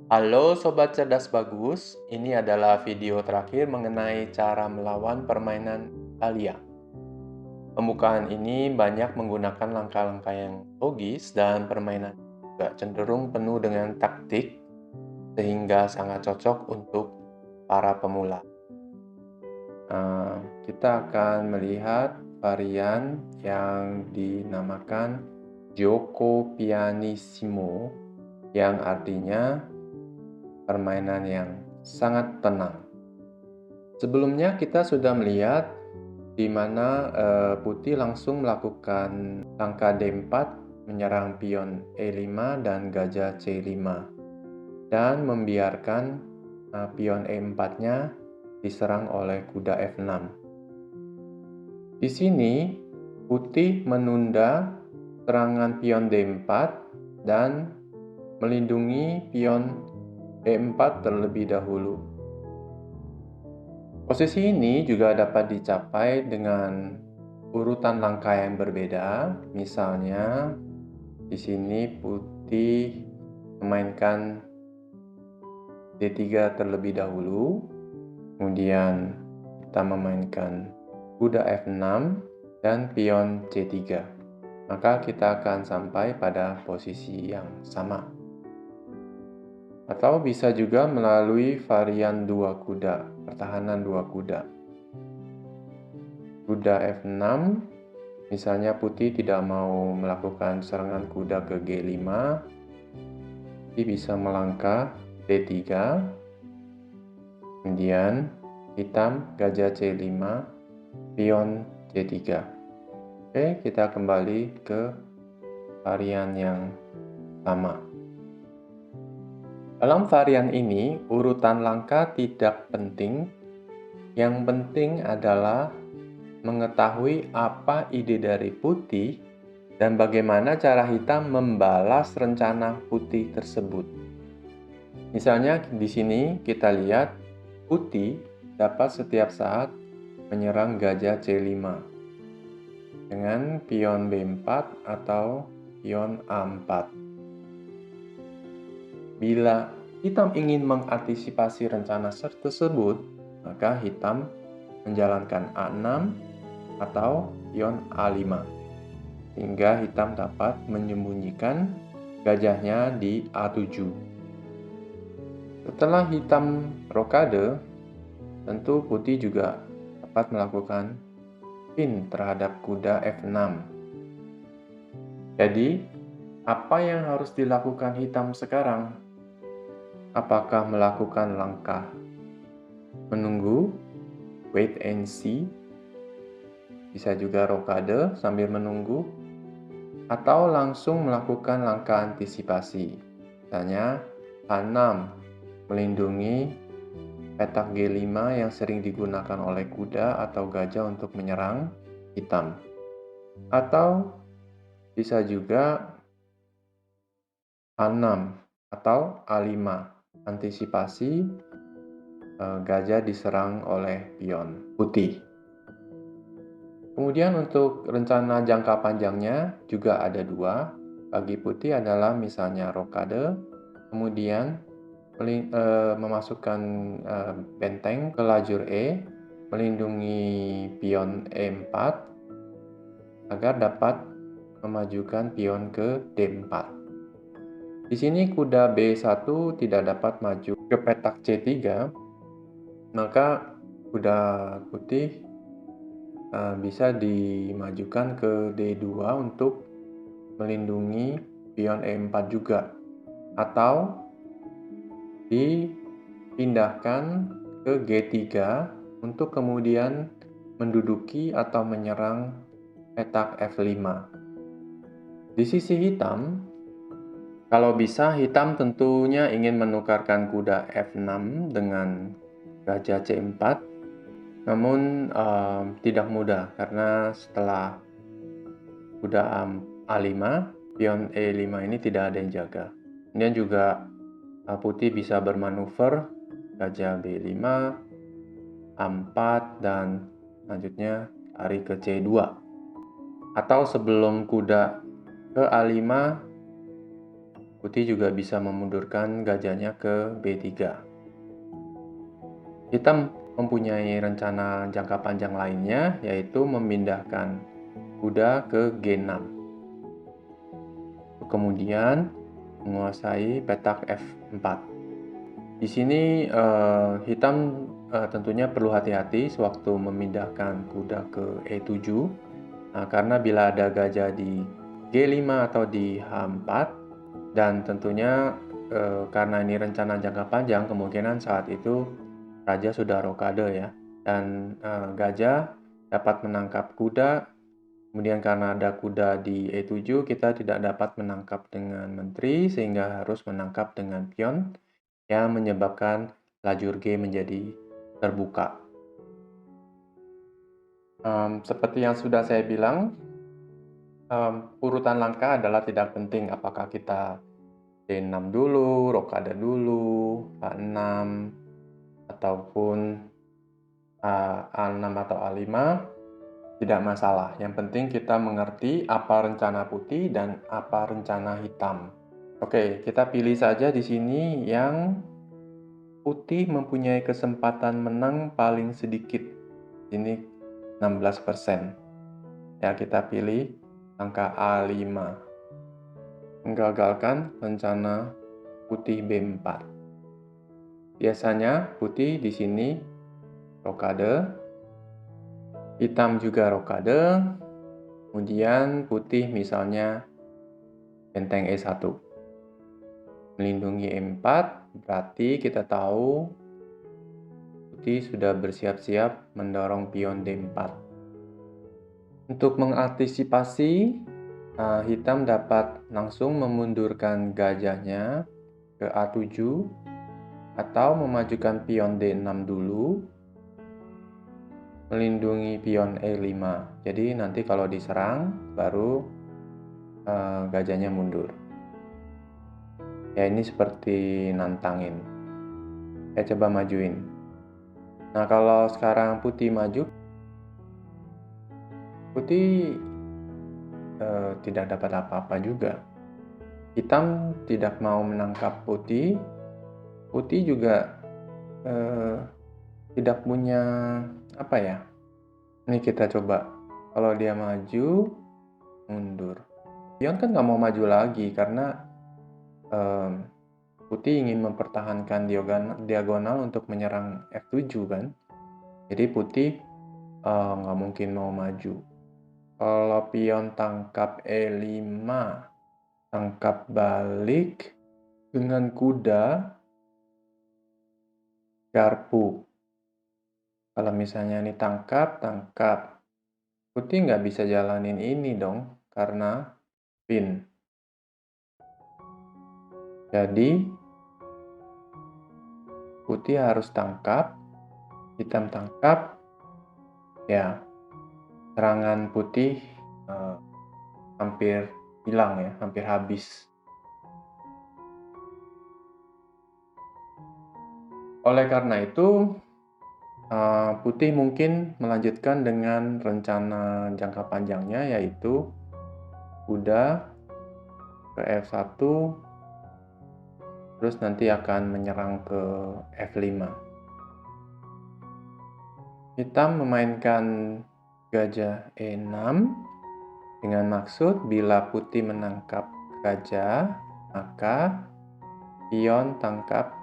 Halo Sobat Cerdas Bagus, ini adalah video terakhir mengenai cara melawan permainan Italia. Pembukaan ini banyak menggunakan langkah-langkah yang logis dan permainan juga cenderung penuh dengan taktik sehingga sangat cocok untuk para pemula. Kita akan melihat varian yang dinamakan Gioco Pianissimo yang artinya permainan yang sangat tenang. Sebelumnya kita sudah melihat di mana putih langsung melakukan langkah D4 menyerang pion E5 dan gajah C5 dan membiarkan pion E4-nya diserang oleh kuda F6. Di sini putih menunda serangan pion D4 dan melindungi pion E4 terlebih dahulu. Posisi ini juga dapat dicapai dengan urutan langkah yang berbeda. Misalnya, di sini putih memainkan D3 terlebih dahulu, kemudian kita memainkan kuda F6 dan pion C3. Maka kita akan sampai pada posisi yang sama. Atau bisa juga melalui varian dua kuda, pertahanan dua kuda. Kuda F6, misalnya putih tidak mau melakukan serangan kuda ke G5, putih bisa melangkah D3, kemudian hitam gajah C5, pion C3. Oke, kita kembali ke varian yang sama. Dalam varian ini, urutan langkah tidak penting. Yang penting adalah mengetahui apa ide dari putih dan bagaimana cara hitam membalas rencana putih tersebut. Misalnya di sini kita lihat putih dapat setiap saat menyerang gajah C5 dengan pion B4 atau pion A4. Bila hitam ingin mengantisipasi rencana tersebut, maka hitam menjalankan A6 atau pion A5, sehingga hitam dapat menyembunyikan gajahnya di A7. Setelah hitam rokade, tentu putih juga dapat melakukan pin terhadap kuda F6. Jadi, apa yang harus dilakukan hitam sekarang? Apakah melakukan langkah menunggu, wait and see, bisa juga rokade sambil menunggu, atau langsung melakukan langkah antisipasi, misalnya A6, melindungi petak G5 yang sering digunakan oleh kuda atau gajah untuk menyerang hitam. Atau bisa juga A6 atau A5, antisipasi gajah diserang oleh pion putih. Kemudian untuk rencana jangka panjangnya juga ada dua. Bagi putih adalah misalnya rokade, kemudian memasukkan benteng ke lajur E, melindungi pion E4 agar dapat memajukan pion ke D4. Di sini kuda B1 tidak dapat maju ke petak C3, maka kuda putih bisa dimajukan ke D2 untuk melindungi pion E4 juga, atau dipindahkan ke G3 untuk kemudian menduduki atau menyerang petak F5. Di sisi hitam, kalau bisa hitam tentunya ingin menukarkan kuda F6 dengan gajah C4, namun tidak mudah karena setelah kuda A5, pion E5 ini tidak ada yang jaga. Kemudian juga putih bisa bermanuver gajah B5, A4, dan selanjutnya lari ke C2. Atau sebelum kuda ke A5, putih juga bisa memundurkan gajahnya ke B3. Hitam mempunyai rencana jangka panjang lainnya, yaitu memindahkan kuda ke G6. Kemudian menguasai petak F4. Di sini hitam tentunya perlu hati-hati sewaktu memindahkan kuda ke E7. Karena bila ada gajah di G5 atau di H4, dan tentunya karena ini rencana jangka panjang, kemungkinan saat itu raja sudah rokade ya, dan gajah dapat menangkap kuda. Kemudian karena ada kuda di E7, kita tidak dapat menangkap dengan menteri, sehingga harus menangkap dengan pion, yang menyebabkan lajur G menjadi terbuka. Seperti yang sudah saya bilang, urutan langkah adalah tidak penting apakah kita D6 dulu, rokade dulu, A6, ataupun A6 atau A5, tidak masalah. Yang penting kita mengerti apa rencana putih dan apa rencana hitam. Oke, kita pilih saja di sini yang putih mempunyai kesempatan menang paling sedikit. Ini 16%. Ya, kita pilih angka A5. Menggagalkan rencana putih B4. Biasanya putih di sini rokade, hitam juga rokade, kemudian putih misalnya benteng E1. Melindungi E4, berarti kita tahu putih sudah bersiap-siap mendorong pion D4. Untuk mengantisipasi, hitam dapat langsung memundurkan gajahnya ke A7 atau memajukan pion D6 dulu, melindungi pion E5. Jadi nanti kalau diserang baru gajahnya mundur. Ya, ini seperti nantangin. Saya coba majuin. Nah, kalau sekarang putih maju, putih tidak dapat apa-apa juga. Hitam tidak mau menangkap putih. Putih juga tidak punya apa ya. Ini kita coba. Kalau dia maju, mundur. Pion kan nggak mau maju lagi karena putih ingin mempertahankan diagonal untuk menyerang F7 kan. Jadi putih nggak mungkin mau maju. Kalau pion tangkap E5, tangkap balik dengan kuda, garpu. Kalau misalnya ini tangkap, putih nggak bisa jalanin ini dong, karena pin. Jadi, putih harus tangkap, hitam tangkap, ya, serangan putih hampir hilang ya, hampir habis. Oleh karena itu, putih mungkin melanjutkan dengan rencana jangka panjangnya, yaitu kuda ke F1, terus nanti akan menyerang ke F5. Hitam memainkan gajah E6 dengan maksud bila putih menangkap gajah, maka pion tangkap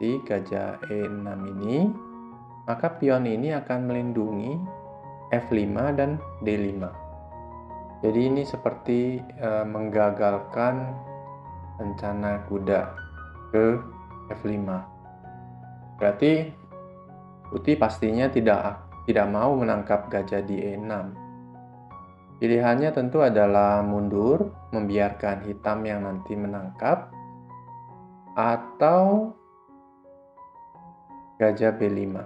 di gajah E6 ini, maka pion ini akan melindungi F5 dan D5. Jadi ini seperti menggagalkan rencana kuda ke F5. Berarti putih pastinya tidak mau menangkap gajah di E6. Pilihannya tentu adalah mundur, membiarkan hitam yang nanti menangkap, atau gajah B5.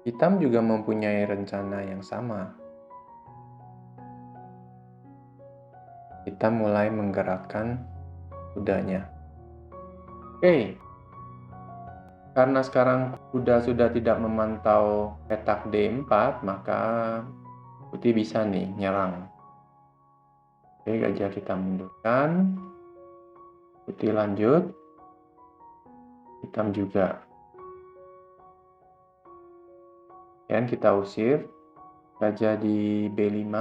Hitam juga mempunyai rencana yang sama. Hitam mulai menggerakkan kudanya. Oke. Karena sekarang kuda sudah tidak memantau petak D4, maka putih bisa nih nyerang. Oke, gajah kita mundurkan. Putih lanjut, hitam juga. Dan kita usir gajah di B5.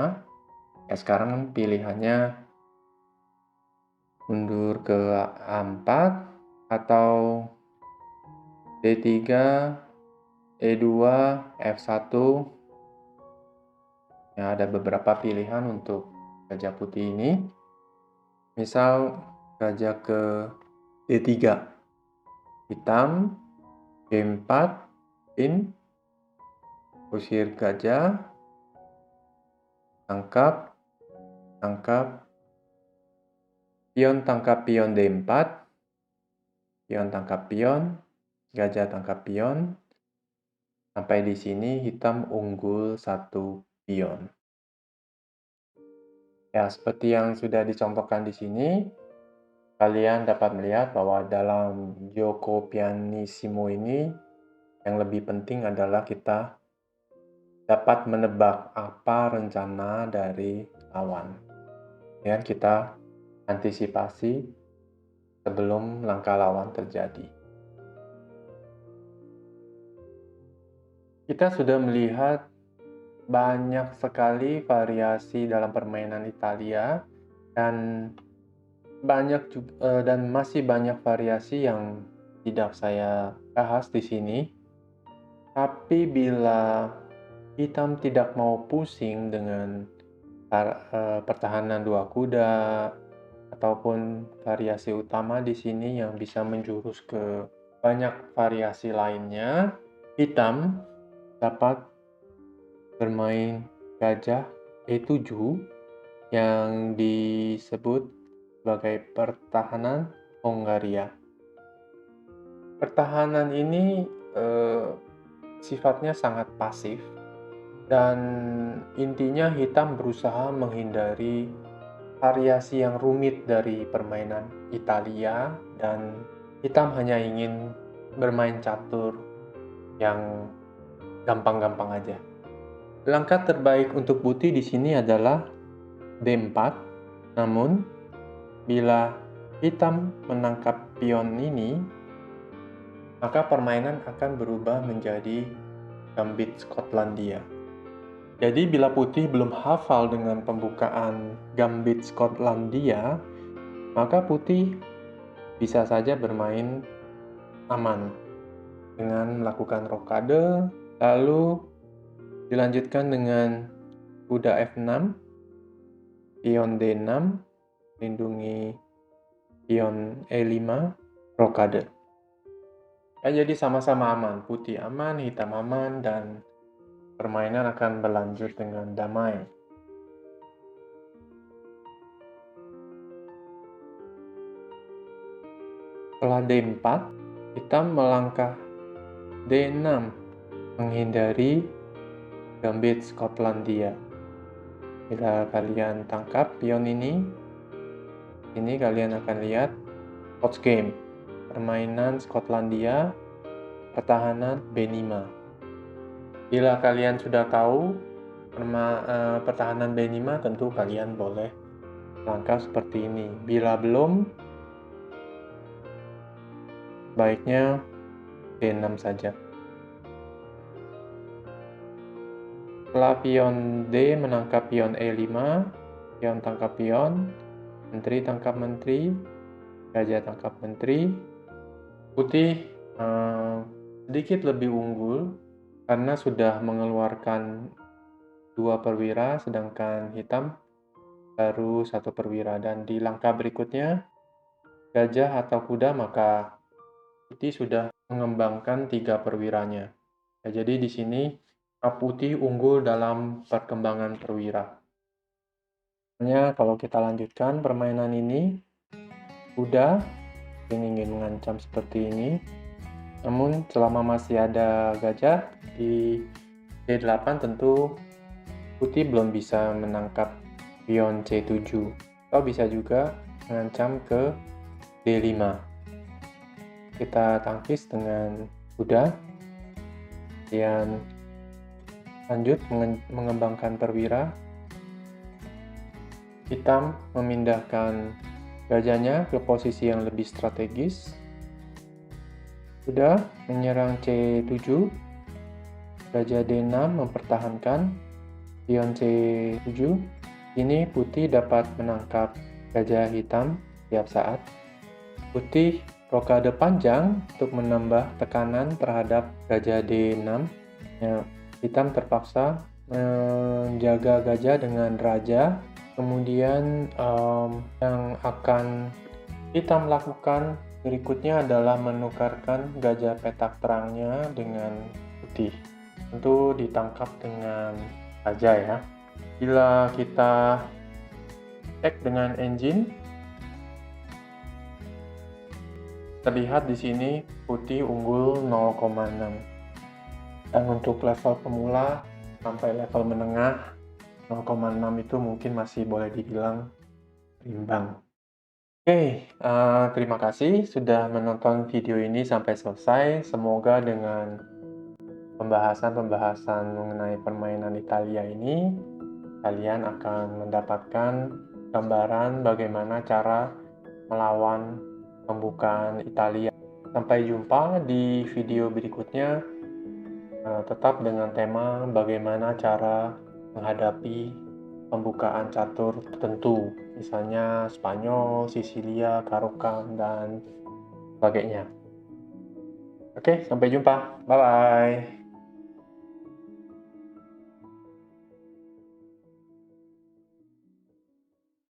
Ya, sekarang pilihannya mundur ke A4 atau D3, E2, F1. Ya, ada beberapa pilihan untuk gajah putih ini. Misal gajah ke D3, hitam, B4, pin, usir gajah, tangkap, tangkap pion D4, pion tangkap pion, gajah tangkap pion. Sampai di sini hitam unggul 1 pion. Ya, seperti yang sudah dicontohkan di sini, kalian dapat melihat bahwa dalam Gioco Pianissimo ini yang lebih penting adalah kita dapat menebak apa rencana dari lawan. Dan kita antisipasi sebelum langkah lawan terjadi. Kita sudah melihat banyak sekali variasi dalam permainan Italia dan masih banyak variasi yang tidak saya bahas di sini. Tapi bila hitam tidak mau pusing dengan pertahanan 2 kuda ataupun variasi utama di sini yang bisa menjurus ke banyak variasi lainnya, hitam dapat bermain gajah E7 yang disebut sebagai pertahanan Hongaria. Pertahanan ini sifatnya sangat pasif dan intinya hitam berusaha menghindari variasi yang rumit dari permainan Italia dan hitam hanya ingin bermain catur yang gampang-gampang aja. Langkah terbaik untuk putih di sini adalah D4. Namun, bila hitam menangkap pion ini, maka permainan akan berubah menjadi gambit Skotlandia. Jadi, bila putih belum hafal dengan pembukaan gambit Skotlandia, maka putih bisa saja bermain aman dengan melakukan rokade, lalu dilanjutkan dengan kuda F6, pion D6, lindungi pion E5, rokade. Ya, jadi sama-sama aman, putih aman, hitam aman, dan permainan akan berlanjut dengan damai. Setelah D4, hitam melangkah D6, menghindari gambit Skotlandia. Bila kalian tangkap pion ini kalian akan lihat Scots game, permainan Skotlandia, pertahanan B5. Bila kalian sudah tahu pertahanan B5, tentu kalian boleh langkah seperti ini. Bila belum, baiknya D6 saja. Setelah pion D menangkap pion E5, pion tangkap pion, menteri tangkap menteri, gajah tangkap menteri. Putih sedikit lebih unggul karena sudah mengeluarkan 2 perwira, sedangkan hitam baru 1 perwira. Dan di langkah berikutnya, gajah atau kuda, maka putih sudah mengembangkan 3 perwiranya. Ya, jadi di sini putih unggul dalam perkembangan perwira. Hanya kalau kita lanjutkan permainan ini, kuda ingin mengancam seperti ini. Namun selama masih ada gajah di D8, tentu putih belum bisa menangkap pion C7. Atau bisa juga mengancam ke D5. Kita tangkis dengan kuda. Kemudian lanjut mengembangkan perwira. Hitam memindahkan gajahnya ke posisi yang lebih strategis. Sudah menyerang C7, gajah D6 mempertahankan, pion C7. Ini putih dapat menangkap gajah hitam tiap saat. Putih rokade panjang untuk menambah tekanan terhadap gajah D6. Ya, hitam terpaksa menjaga gajah dengan raja. Kemudian yang akan hitam lakukan berikutnya adalah menukarkan gajah petak terangnya dengan putih. Tentu ditangkap dengan raja ya. Bila kita cek dengan engine, terlihat di sini putih unggul 0,6. Dan untuk level pemula sampai level menengah 0,6 itu mungkin masih boleh dibilang imbang. Oke, terima kasih sudah menonton video ini sampai selesai. Semoga dengan pembahasan mengenai permainan Italia ini, kalian akan mendapatkan gambaran bagaimana cara melawan pembukaan Italia. Sampai jumpa di video berikutnya, tetap dengan tema bagaimana cara menghadapi pembukaan catur tertentu, misalnya Spanyol, Sisilia, Karokan, dan sebagainya. Oke, sampai jumpa. Bye-bye.